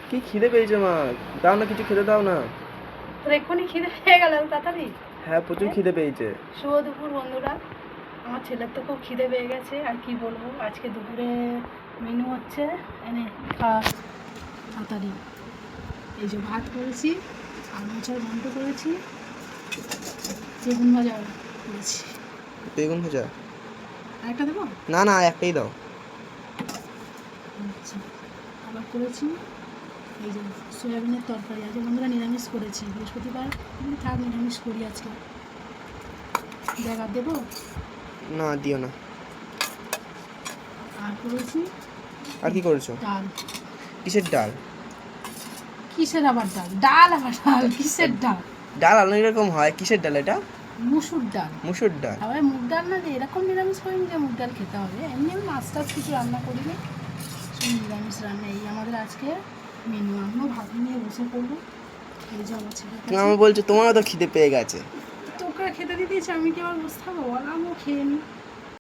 কি খিদে পেয়েছে মা? দাও না, কিছু খেতে দাও না। তোর এক্ষুনি খিদে পেয়ে গেল তাড়াতাড়ি? হ্যাঁ, প্রচুর খিদে পেয়েছে। শুভ দুপুর বন্ধুরা। আমার ছেলের তো খুব খিদে পেয়ে গেছে, আর কি বলবো। আজকে দুপুরে মেনু হচ্ছে, এনে খা তাড়াতাড়ি। এই যে ভাত করেছি, আর মাছের ঘন্ট করেছি, বেগুন ভাজা করেছি। বেগুন ভাজা? আরেকটা দেবো? না না, একটাই দাও। আচ্ছা, আবার করেছি এই যে সয়াবিনের তরকারি। আজকে বন্ধুরা নিরামিষ করেছি, বৃহস্পতিবার থাক নিরামিষ করি আজকে। দেখা দেবো? না, দিও না। আর করেছি, আর কি করেছো? ডাল। কিসের ডাল? কিসের আবার ডাল? ডাল আবার ডাল? কিসের ডাল? ডাল অনেক রকম হয়, কিসের ডাল এটা? মুসুর ডাল। মুসুর ডাল? আবার মুগ ডাল না, যে এরকম নিরামিষ করিনি যে মুগ ডাল খেতে হবে। এমনি আমি মাছ টাছ কিছু রান্না করিনি, সব নিরামিষ রান্না। এই আমাদের আজকে মেনু। আমিও ভাত নিয়ে বসে পড়বো। এই যে আমার ছেলে তুমি আমি বলছো তোমারও তো খিদে পেয়ে গেছে। তোকে খেতে দিতেছি, আমি কি আবার বসে থাকবো? বল, আমিও খেয়ে নিই।